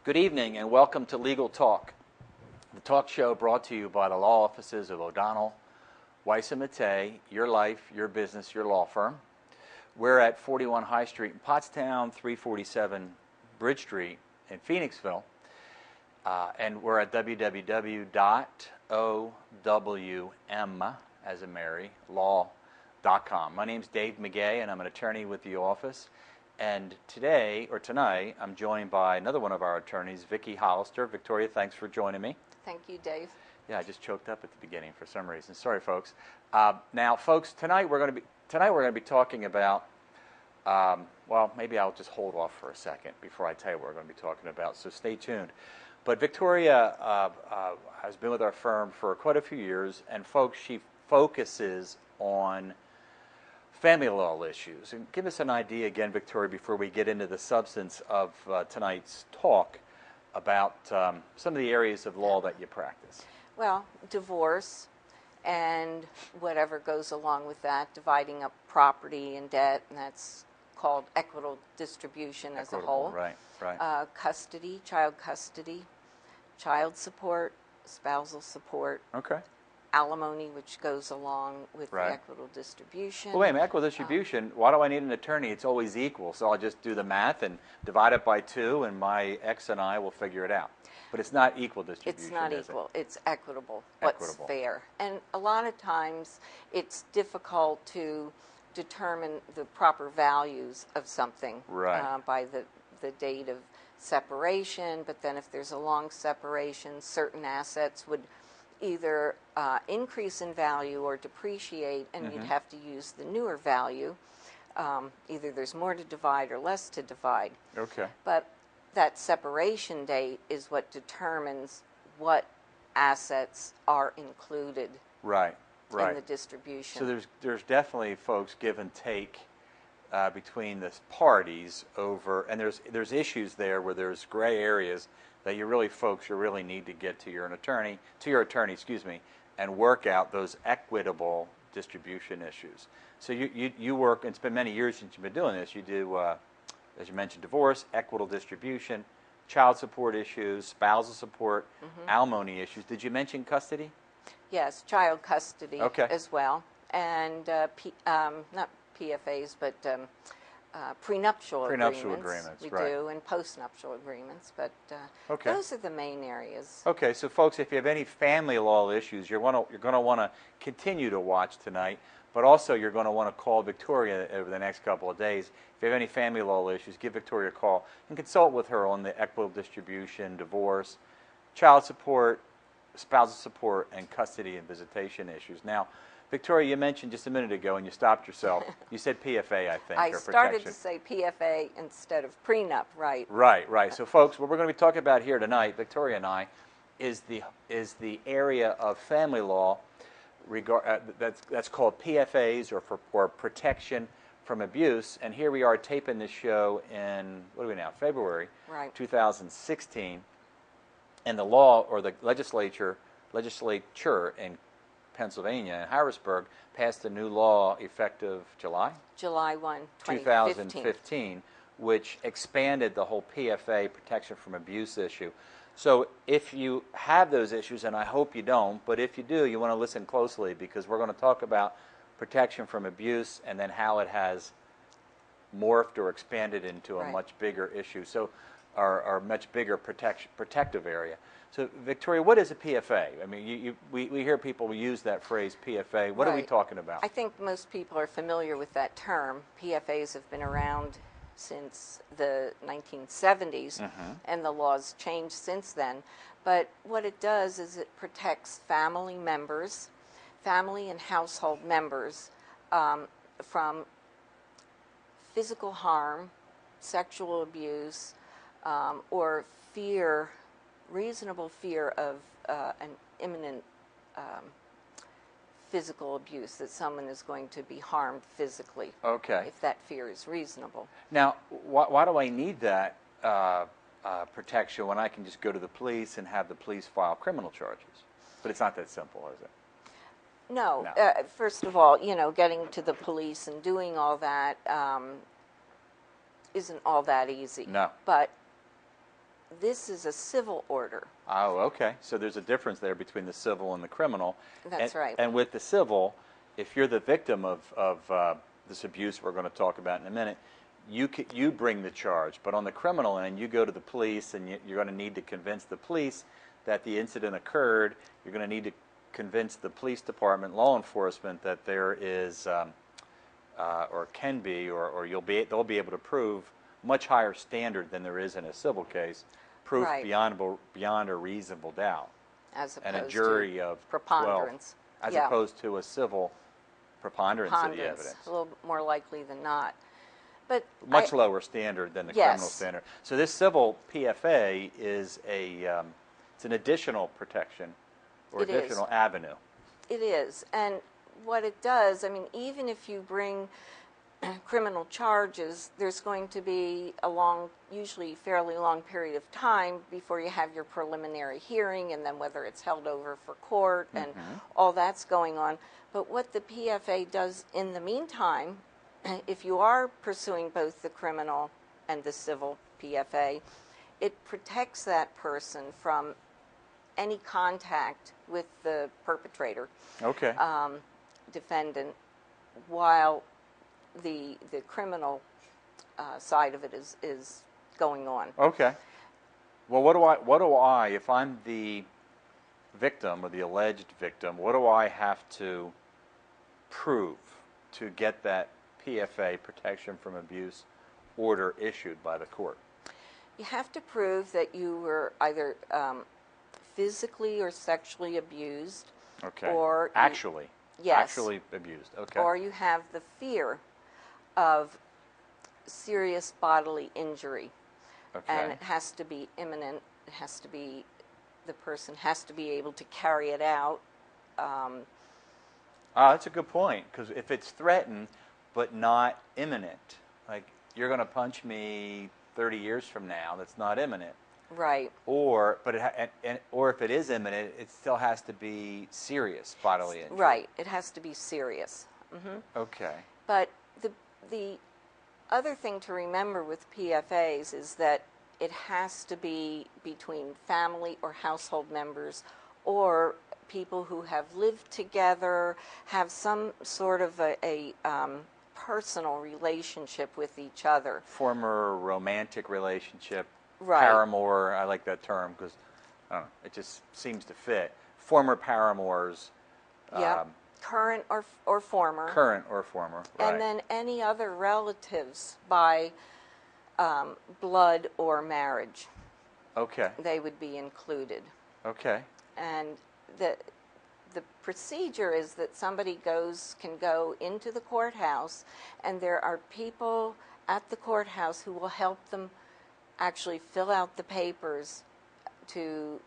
Good evening and welcome to Legal Talk, the talk show brought to you by the law offices of O'Donnell, Weiss & Mattei, your life, your business, your law firm. We're at 41 High Street in Pottstown, 347 Bridge Street in Phoenixville, and we're at www.owm, as in Mary, law.com. My name's Dave Megay, and I'm an attorney with the office. And tonight, I'm joined by another one of our attorneys, Vicki Hollister. Victoria, thanks for joining me. Thank you, Dave. Yeah, I just choked up at the beginning for some reason. Sorry, folks. Now, folks, tonight we're going to be talking about. Well, maybe I'll just hold off for a second before I tell you what we're going to be talking about. So stay tuned. But Victoria has been with our firm for quite a few years, and folks, she focuses on family law issues. And give us an idea again, Victoria, before we get into the substance of tonight's talk about some of the areas of law that you practice. Well, divorce and whatever goes along with that, dividing up property and debt, and that's called equitable distribution as a whole. Right. Custody, child support, spousal support. Okay. Alimony, which goes along with the equitable distribution. Well, wait a minute, equitable distribution, why do I need an attorney? It's always equal, so I'll just do the math and divide it by 2, and my ex and I will figure it out. But it's not equal distribution, It's not is equal. it? It's equitable. What's fair. And a lot of times, it's difficult to determine the proper values of something by the date of separation, but then if there's a long separation, certain assets would either increase in value or depreciate, and you'd have to use the newer value. Either there's more to divide or less to divide. Okay. But that separation date is what determines what assets are included in the distribution. So there's definitely, folks, give and take between the parties over, and there's issues there where there's gray areas that you really need to get to your attorney, and work out those equitable distribution issues. So you work, and it's been many years since you've been doing this. You do, as you mentioned, divorce, equitable distribution, child support issues, spousal support, alimony issues. Did you mention custody? Yes, child custody as well, and not PFAs, but prenuptial agreements. We do, and postnuptial agreements, but those are the main areas. Okay, so folks, if you have any family law issues, you're going to want to continue to watch tonight, but also you're going to want to call Victoria over the next couple of days. If you have any family law issues, give Victoria a call and consult with her on the equitable distribution, divorce, child support, spousal support, and custody and visitation issues. Now, Victoria, you mentioned just a minute ago, and you stopped yourself. You said PFA, I think, I or started protection. to say PFA instead of prenup, right? Right. So, folks, what we're going to be talking about here tonight, Victoria and I, is the area of family law that's called PFAs, or protection from abuse. And here we are taping this show in, what are we now, February 2016. And the law, or the legislature in Pennsylvania, in Harrisburg, passed a new law effective July 1, 2015, which expanded the whole PFA, protection from abuse issue. So if you have those issues, and I hope you don't, but if you do, you want to listen closely, because we're going to talk about protection from abuse and then how it has morphed or expanded into a much bigger issue, or much bigger protective area. So, Victoria, what is a PFA? I mean, we hear people use that phrase, PFA. What are we talking about? I think most people are familiar with that term. PFAs have been around since the 1970s, and the laws changed since then. But what it does is it protects family and household members from physical harm, sexual abuse, or reasonable fear of an imminent physical abuse, that someone is going to be harmed physically. Okay. If that fear is reasonable. Now, why do I need that protection when I can just go to the police and have the police file criminal charges? But it's not that simple, is it? No. First of all, getting to the police and doing all that isn't all that easy. No. But This is a civil order. Oh, okay. So there's a difference there between the civil and the criminal. That's right. And with the civil, if you're the victim of this abuse we're going to talk about in a minute, you bring the charge. But on the criminal end, you go to the police, and you're going to need to convince the police that the incident occurred. You're going to need to convince the police department, law enforcement, that there is, or can be, or they'll be able to prove much higher standard than there is in a civil case, proof Right. beyond a reasonable doubt, As opposed and a jury to of preponderance. 12, as Yeah. opposed to a civil preponderance of the evidence. A little more likely than not. But Much lower standard than the Yes. criminal standard. So this civil PFA is it's an additional protection or It is. additional avenue. It is. And what it does, I mean, even if you bring criminal charges, there's going to be usually fairly long period of time before you have your preliminary hearing, and then whether it's held over for court and all that's going on. But what the PFA does in the meantime, if you are pursuing both the criminal and the civil PFA, it protects that person from any contact with the perpetrator, Okay. defendant, while the criminal side of it is going on. Okay. Well, what do I, if I'm the victim or the alleged victim, what do I have to prove to get that PFA, protection from abuse, order issued by the court? You have to prove that you were either physically or sexually abused, Okay. or actually. Yes. Actually abused. Okay. or you have the fear of serious bodily injury. Okay. And it has to be imminent. It has to be, the person has to be able to carry it out. That's a good point, because if it's threatened but not imminent, like you're going to punch me 30 years from now, that's not imminent. Right. Or if it is imminent, it still has to be serious bodily injury. Right. It has to be serious. Okay. But the other thing to remember with PFAs is that it has to be between family or household members, or people who have lived together, have some sort of a personal relationship with each other. Former romantic relationship, Right. paramour, I like that term because it just seems to fit. Former paramours, Yeah. Current or former. current or former, right. And then any other relatives by blood or marriage, Okay, they would be included. okay, And the procedure is that somebody can go into the courthouse, and there are people at the courthouse who will help them actually fill out the papers to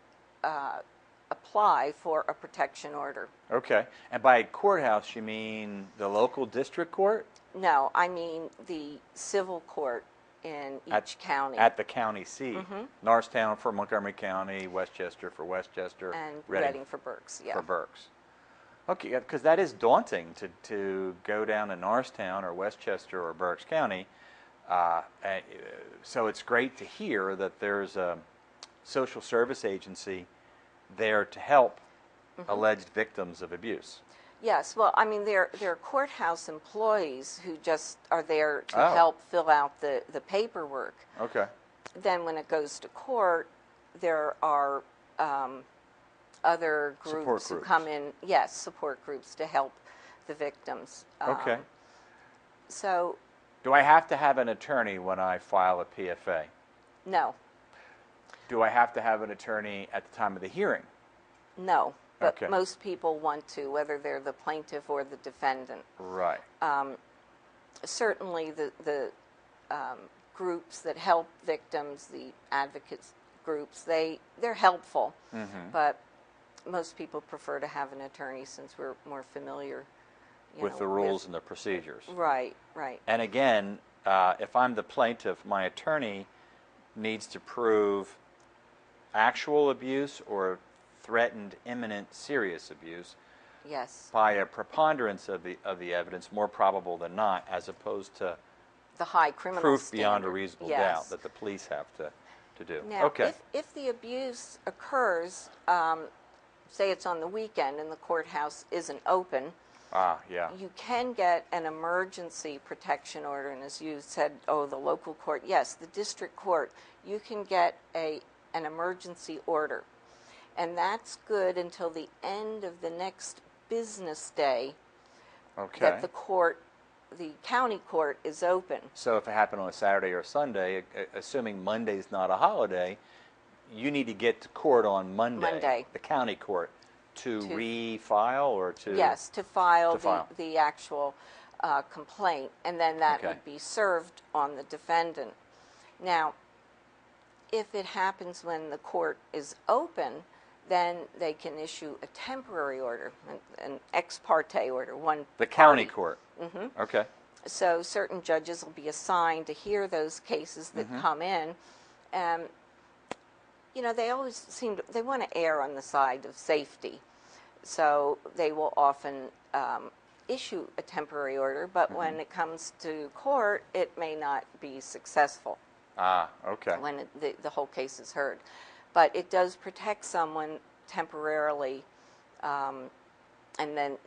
apply for a protection order. okay. And by courthouse, you mean the local district court? No, I mean the civil court in each county. At the county seat. Norristown for Montgomery County, Westchester for Westchester, and Reading for Berks, yeah. for Berks. Okay, because that is daunting to go down to Norristown or Westchester or Berks County. So it's great to hear that there's a social service agency there to help alleged victims of abuse. Yes, well, I mean, they're courthouse employees who just are there to Oh. help fill out the paperwork. Okay. Then when it goes to court, there are other Support groups who groups. come in, yes, support groups to help the victims. Okay. So, Do I have to have an attorney when I file a PFA? no, Do I have to have an attorney at the time of the hearing? no. But Okay. most people want to, whether they're the plaintiff or the defendant. Right. Certainly the groups that help victims, the advocates groups, they're helpful, but most people prefer to have an attorney since we're more familiar With the rules and the procedures. Right, right. And again, if I'm the plaintiff, my attorney needs to prove actual abuse or threatened imminent serious abuse Yes. by a preponderance of the evidence, more probable than not, as opposed to The high criminal proof beyond a standard. reasonable Yes. doubt that the police have to to do. Now, Okay. if the abuse occurs, say it's on the weekend and the courthouse isn't open, Yeah. you can get an emergency protection order. And as you said, the local court, yes, the district court, you can get an emergency order. And that's good until the end of the next business day that the county court is open. So if it happened on a Saturday or Sunday, assuming Monday's not a holiday, you need to get to court on Monday. The county court, to refile or to... Yes, to file the actual complaint, and then that would be served on the defendant. Now, if it happens when the court is open, then they can issue a temporary order, an ex parte order. The county court. Mm-hmm. Okay. So certain judges will be assigned to hear those cases that come in. They always they want to err on the side of safety. So they will often issue a temporary order, but when it comes to court, it may not be successful. Okay. When the whole case is heard. But it does protect someone temporarily, and then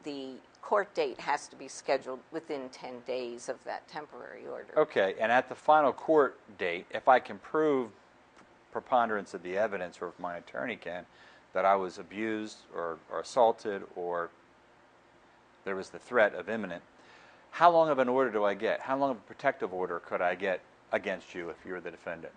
the court date has to be scheduled within 10 days of that temporary order. Okay, and at the final court date, if I can prove preponderance of the evidence, or if my attorney can, that I was abused or assaulted, or there was the threat of imminent, how long of an order do I get? How long of a protective order could I get against you if you were the defendant?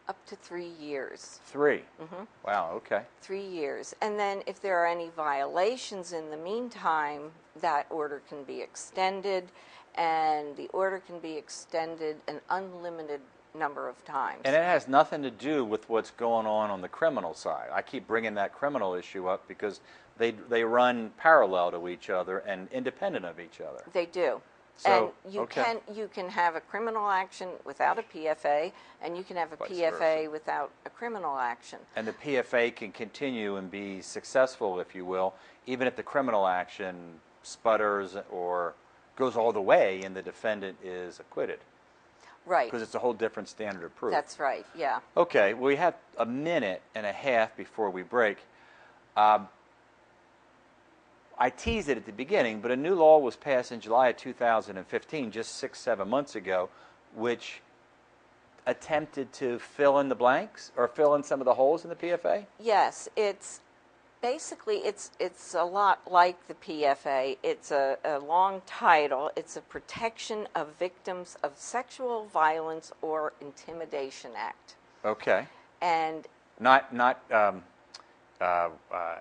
Up to 3 years. 3? Mm-hmm. Wow, okay. 3 years. And then if there are any violations in the meantime, that order can be extended, and the order can be extended an unlimited number of times. And it has nothing to do with what's going on the criminal side. I keep bringing that criminal issue up because they run parallel to each other and independent of each other. They do. So, and you can have a criminal action without a PFA, and you can have a PFA without a criminal action. And the PFA can continue and be successful, if you will, even if the criminal action sputters or goes all the way and the defendant is acquitted. Right. Because it's a whole different standard of proof. That's right, yeah. Okay, we have a minute and a half before we break. I teased it at the beginning, but a new law was passed in July of 2015, just 6-7 months ago, which attempted to fill in the blanks or fill in some of the holes in the PFA? Yes, it's basically it's a lot like the PFA. It's a long title. It's a Protection of Victims of Sexual Violence or Intimidation Act. Okay. And not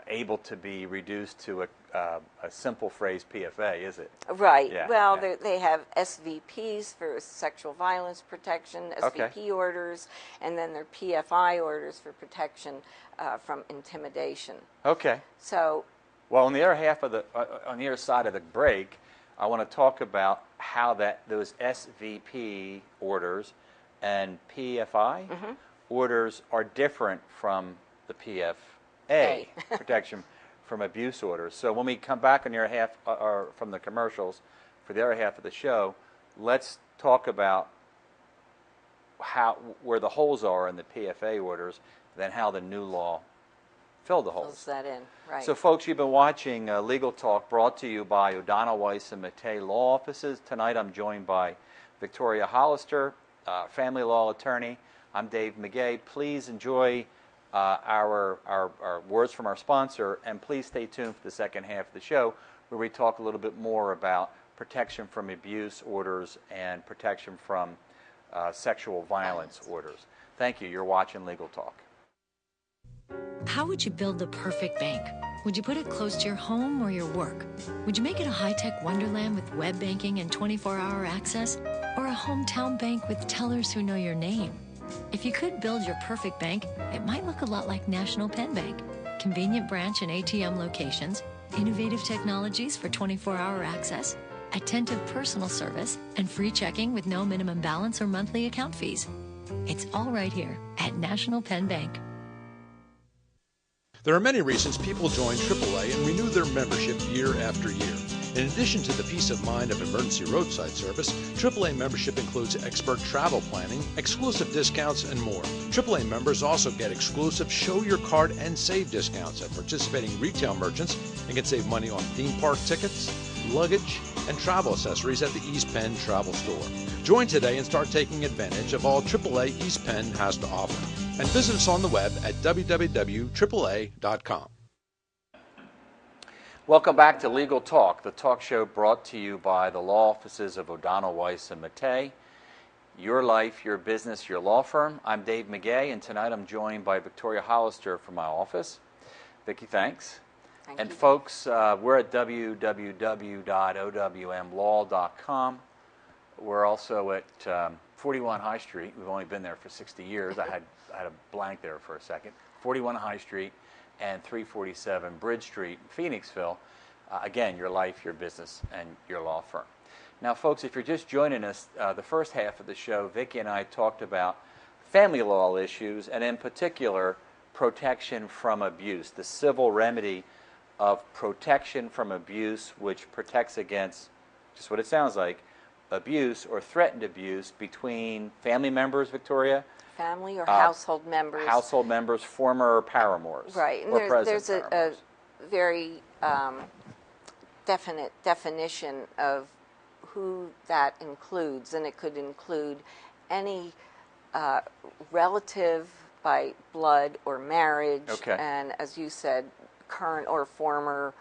able to be reduced to a simple phrase PFA, is it? Right. Yeah, well, yeah. They have SVPs for sexual violence protection, SVP orders, and then their PFI orders for protection from intimidation. Okay. So, well, on the other side of the break, I want to talk about how those SVP orders and PFI orders are different from the PFA protection from abuse orders. So when we come back on your half, or from the commercials, for the other half of the show, let's talk about where the holes are in the PFA orders, then how the new law filled the holes. fills that in, right. So folks, you've been watching Legal Talk, brought to you by O'Donnell, Weiss and Megay Law Offices. Tonight I'm joined by Victoria Hollister, family law attorney. I'm Dave Megay. Please enjoy our words from our sponsor, and please stay tuned for the second half of the show, where we talk a little bit more about protection from abuse orders and protection from sexual violence orders. Thank you. You're watching Legal Talk. How would you build the perfect bank? Would you put it close to your home or your work? Would you make it a high-tech wonderland with web banking and 24-hour access? Or a hometown bank with tellers who know your name? If you could build your perfect bank, it might look a lot like National Penn Bank. Convenient branch and ATM locations, innovative technologies for 24-hour access, attentive personal service, and free checking with no minimum balance or monthly account fees. It's all right here at National Penn Bank. There are many reasons people join AAA and renew their membership year after year. In addition to the peace of mind of emergency roadside service, AAA membership includes expert travel planning, exclusive discounts, and more. AAA members also get exclusive Show Your Card and Save discounts at participating retail merchants and can save money on theme park tickets, luggage, and travel accessories at the East Penn Travel Store. Join today and start taking advantage of all AAA East Penn has to offer. And visit us on the web at www.aaa.com. Welcome back to Legal Talk, the talk show brought to you by the law offices of O'Donnell, Weiss, and Megay. Your life, your business, your law firm. I'm Dave Megay, and tonight I'm joined by Victoria Hollister from my office. Vicki, thanks. Thank and you. Folks, we're at www.owmlaw.com. We're also at 41 High Street. We've only been there for 60 years. I had a blank there for a second. 41 High Street and 347 Bridge Street in Phoenixville. Again, your life, your business, and your law firm. Now, folks, if you're just joining us, the first half of the show, Vicki and I talked about family law issues, and in particular, protection from abuse, the civil remedy of protection from abuse, which protects against, just what it sounds like, abuse or threatened abuse between family members, Victoria? Family or household members. Household members, former paramours. Right. And or there's present a paramours. very definite definition of who that includes, and it could include any relative by blood or marriage, Okay. and as you said, current or former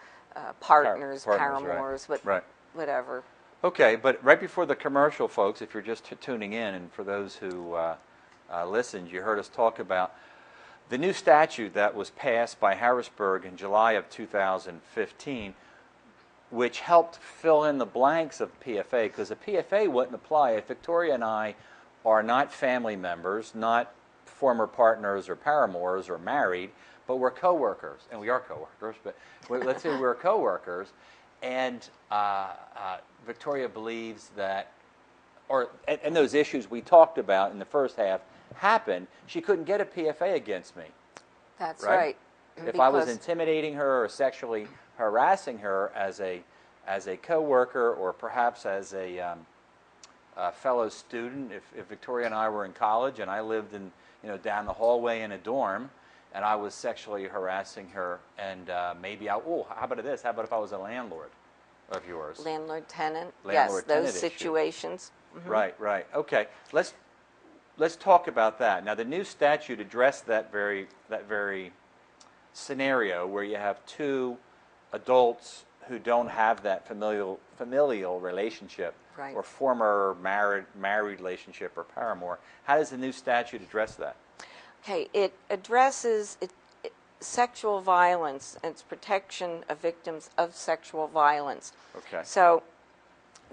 partners, paramours, right. whatever. Okay, but right before the commercial, folks, if you're just tuning in, and for those who listened, you heard us talk about the new statute that was passed by Harrisburg in July of 2015, which helped fill in the blanks of PFA, because the PFA wouldn't apply if Victoria and I are not family members, not former partners or paramours or married, but we're coworkers, and we are coworkers, but let's say we're coworkers, and Victoria believes that, and those issues we talked about in the first half happened, she couldn't get a PFA against me. That's Right? right. If I was intimidating her or sexually harassing her as a coworker, or perhaps as a fellow student, if Victoria and I were in college and I lived in down the hallway in a dorm, and I was sexually harassing her, and maybe how about this? How about if I was a landlord of yours? Landlord-tenant. Landlord-tenant yes, those issue. situations. Mm-hmm. Right. Okay. Let's talk about that. Now, the new statute addressed that very scenario where you have two adults who don't have that familial relationship, Right. or former married relationship or paramour. How does the new statute address that? Okay, it addresses sexual violence and its protection of victims of sexual violence. Okay. So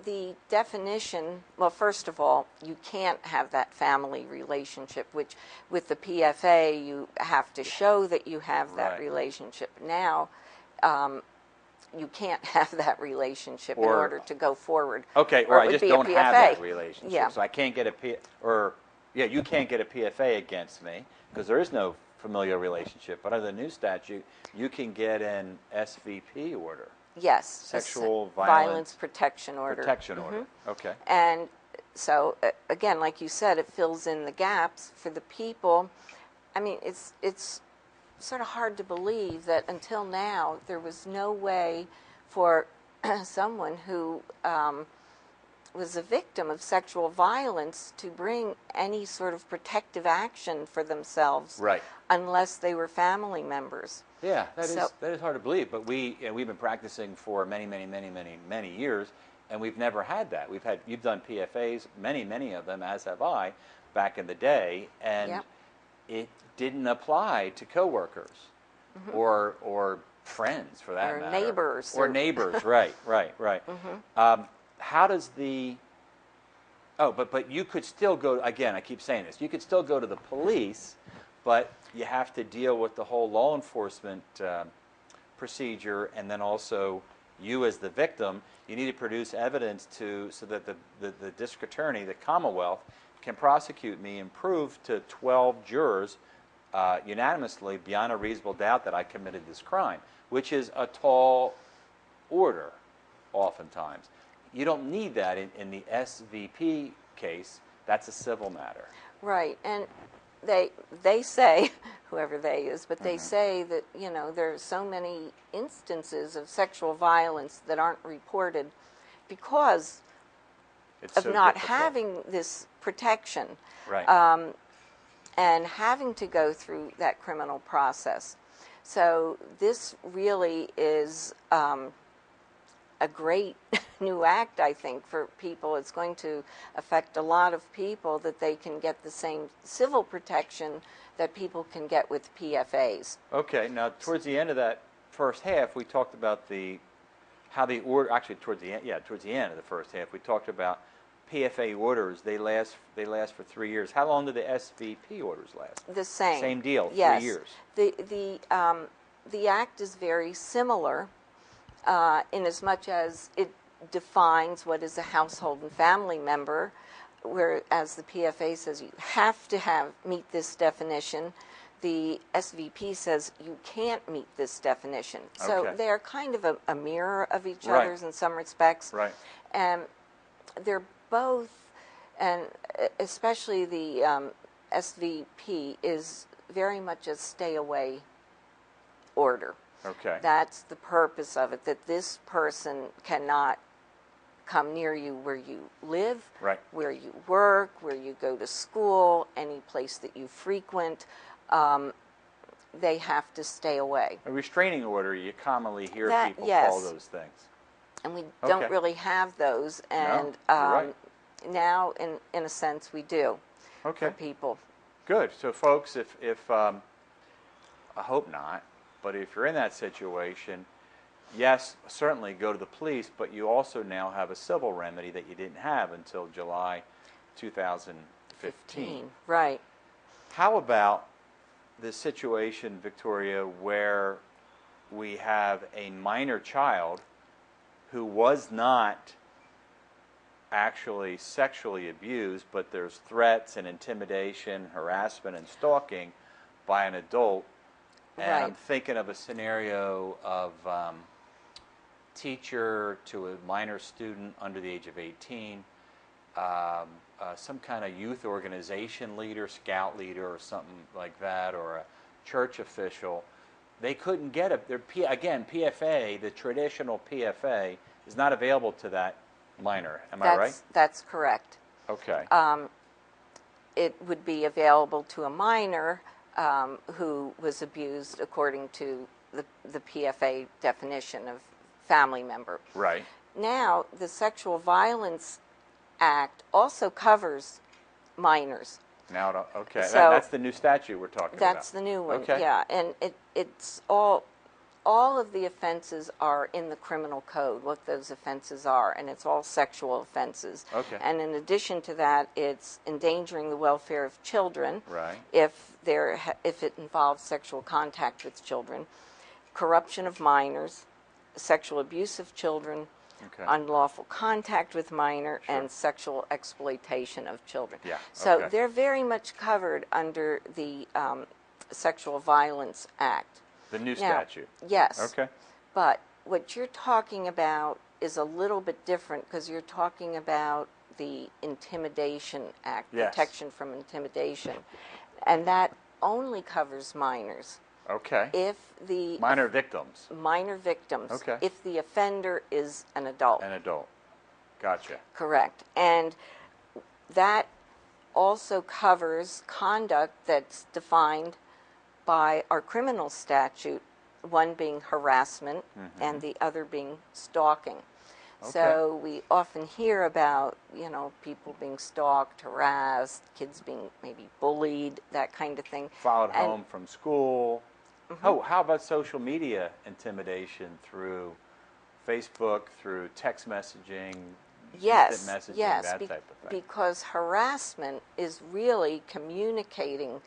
the definition, well, first of all, you can't have that family relationship, which with the PFA you have to show that you have that Right. relationship. Now, you can't have that relationship in Or- order to go forward. Okay, Or or it I would just be a don't have PFA. that relationship, Yeah. so I can't get you can't get a PFA against me because there is no familial relationship. But under the new statute, you can get an SVP order, Yes. sexual violence protection order. protection order. Okay. And so, again, like you said, it fills in the gaps for the people. I mean, it's sort of hard to believe that until now there was no way for someone who was a victim of sexual violence to bring any sort of protective action for themselves, Right. unless they were family members. Yeah, that So- is hard to believe. But we've been practicing for many years, and we've never had that. You've done PFAs, many of them, as have I, back in the day, and Yep. it didn't apply to coworkers or friends, for that Or matter, neighbors or or- neighbors. Right. How does the but you could still go, again, I keep saying this, you could still go to the police, but you have to deal with the whole law enforcement procedure, and then also you as the victim, you need to produce evidence so that the district attorney, the Commonwealth, can prosecute me and prove to 12 jurors unanimously, beyond a reasonable doubt, that I committed this crime, which is a tall order. oftentimes. You don't need that in the SVP case. That's a civil matter. Right, and they say, whoever they is, but they say that, there are so many instances of sexual violence that aren't reported because It's of so not difficult. having this protection. Right. And having to go through that criminal process. So this really is a great new act, I think, for people. It's going to affect a lot of people that they can get the same civil protection that people can get with PFAs. Okay. Now, towards the end of that first half, we talked about how the order. Actually, towards the end of the first half, we talked about PFA orders. They last for 3 years. How long do the SVP orders last? The same. Same deal. Yes. 3 years. The act is very similar in as much as it defines what is a household and family member, whereas the PFA says you have to meet this definition. The SVP says you can't meet this definition. So Okay. they're kind of a mirror of each Right. other's in some respects. Right. And they're both, and especially the SVP is very much a stay away order. Okay. That's the purpose of it, that this person cannot come near you where you live, Right. where you work, where you go to school, any place that you frequent. They have to stay away. A restraining order, you commonly hear That- people yes. call those things. And we Okay. don't really have those, and you're right. now, in a sense, we do Okay. for people. Good. So, folks, if I hope not, but if you're in that situation, yes, certainly go to the police, but you also now have a civil remedy that you didn't have until July 2015. Right. How about the situation, Victoria, where we have a minor child who was not actually sexually abused, but there's threats and intimidation, harassment, and stalking by an adult? And I'm Right. thinking of a scenario of teacher to a minor student under the age of 18, some kind of youth organization leader, scout leader, or something like that, or a church official. They couldn't get it. Again, PFA, the traditional PFA, is not available to that minor. Am I right? That's correct. Okay. It would be available to a minor who was abused according to the PFA definition of family member. Right. Now, the Sexual Violence Act also covers minors. Now, okay. So- That's the new statute we're talking about. That's the new one. Okay. Yeah, and it's all of the offenses are in the criminal code, what those offenses are, and it's all sexual offenses. Okay. And in addition to that, it's endangering the welfare of children. Right. If it involves sexual contact with children, corruption of minors, sexual abuse of children, Okay. unlawful contact with minor, Sure. and sexual exploitation of children. Yeah, So okay. they're very much covered under the Sexual Violence Act. The new Now, statute. Yes. Okay. But what you're talking about is a little bit different because you're talking about the Intimidation Act, Yes. protection from intimidation, and that only covers minors. Okay. If the Minor victims. minor victims, Okay. if the offender is an adult. An adult. Gotcha. Correct. And that also covers conduct that's defined by our criminal statute, one being harassment and the other being stalking. So we often hear about, people being stalked, harassed, kids being maybe bullied, that kind of thing. Followed And- home from school. Oh, how about social media intimidation through Facebook, through text messaging, Yes, instant messaging, yes, that type of thing? because harassment is really communicating.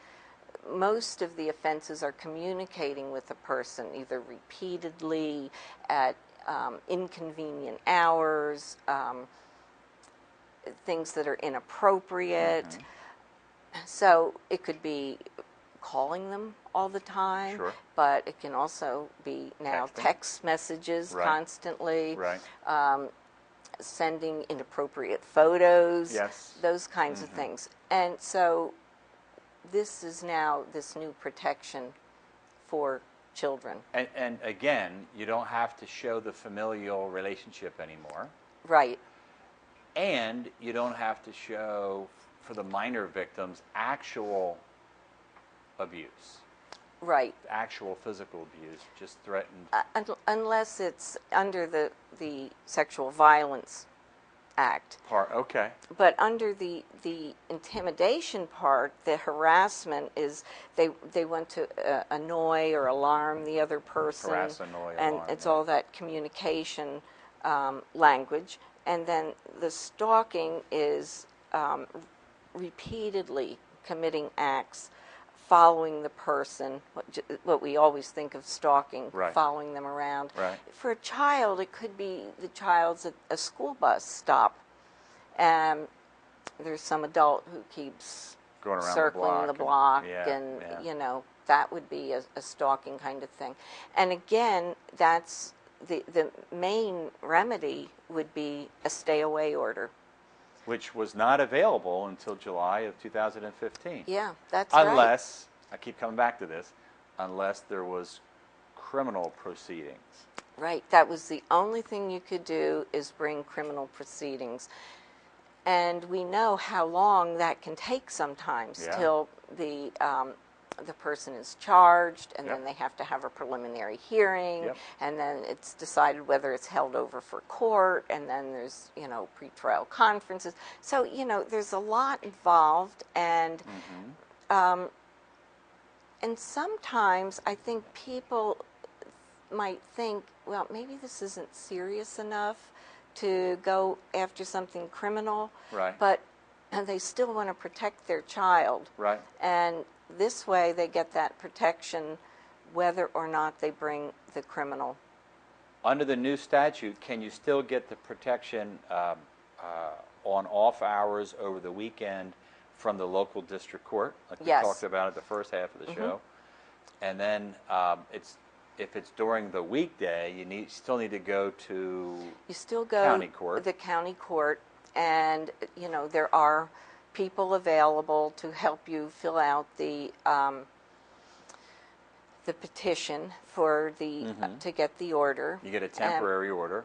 Most of the offenses are communicating with a person, either repeatedly, at inconvenient hours, things that are inappropriate. So it could be calling them all the time, Sure. but it can also be now Texting. text messages Right. constantly, Right. sending inappropriate photos, Yes. those kinds of things. And so this is now this new protection for children. And again, you don't have to show the familial relationship anymore. Right. And you don't have to show, for the minor victims, actual abuse, Right. actual physical abuse, just threatened. Unless it's under the Sexual Violence Act. Part. Okay. But under the intimidation part, the harassment is they want to annoy or alarm the other person. Harass, annoy, and alarm, it's yeah. all that communication language. And then the stalking is repeatedly committing acts, following the person, what we always think of stalking, Right. following them around. Right. For a child, it could be the child's at a school bus stop, and there's some adult who keeps Going around circling the the block block, and- and yeah. that would be a stalking kind of thing. And again, that's the main remedy would be a stay-away order. Which was not available until July of 2015. Yeah, that's right. Unless, I keep coming back to this, unless there was criminal proceedings. Right. That was the only thing you could do, is bring criminal proceedings. And we know how long that can take sometimes, Yeah. till the person is charged, and Yep. then they have to have a preliminary hearing, Yep. and then it's decided whether it's held over for court, and then there's, pretrial conferences. So, there's a lot involved, and and sometimes I think people might think, well, maybe this isn't serious enough to go after something criminal, Right. but they still want to protect their child. Right. And this way they get that protection whether or not they bring the criminal. Under the new statute, can you still get the protection on off hours over the weekend from the local district court, like we Yes. talked about at the first half of the show? And then if it's during the weekday, you still need to go to You still go county court. the county court, and there are people available to help you fill out the petition for to get the order. You get a temporary order.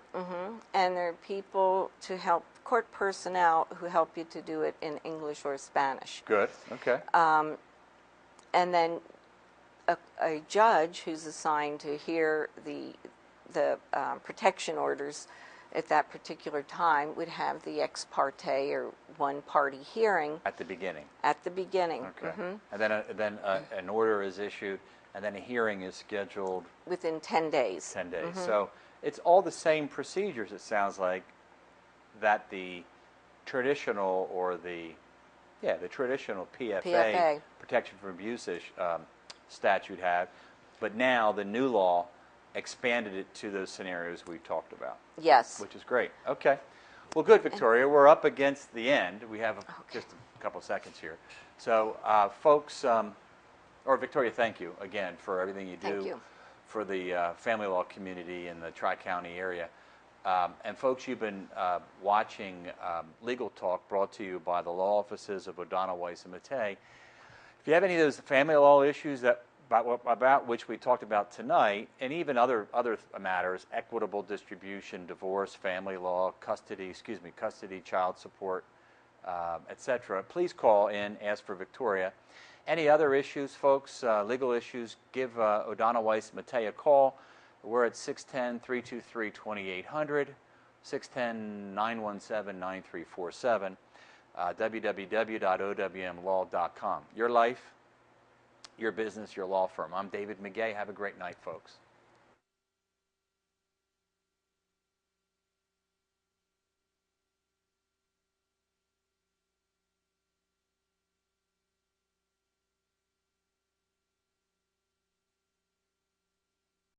And there are people to help, court personnel who help you to do it in English or Spanish. Good. Okay. And then a judge who's assigned to hear the protection orders at that particular time would have the ex parte or one-party hearing At the beginning. at the beginning. Okay. And then an order is issued, and then a hearing is scheduled Within 10 days. 10 days. So it's all the same procedures, it sounds like, that the traditional or the traditional PFA, Protection from Abuse statute had, but now the new law expanded it to those scenarios we've talked about, Yes. which is great. Okay. Well, good, Victoria. We're up against the end. We have just a couple seconds here. So, folks, or Victoria, thank you again for everything you do Thank you. for the family law community in the Tri-County area. And folks, you've been watching Legal Talk, brought to you by the law offices of O'Donnell, Weiss, and Megay. If you have any of those family law issues about which we talked about tonight, and even other matters, equitable distribution, divorce, family law, custody, child support, etc., please call in, ask for Victoria. Any other issues, folks, legal issues, give O'Donnell, Weiss, Megay a call. We're at 610-323-2800, 610-917-9347, www.owmlaw.com. Your life, your business, your law firm. I'm David Megay. Have a great night, folks.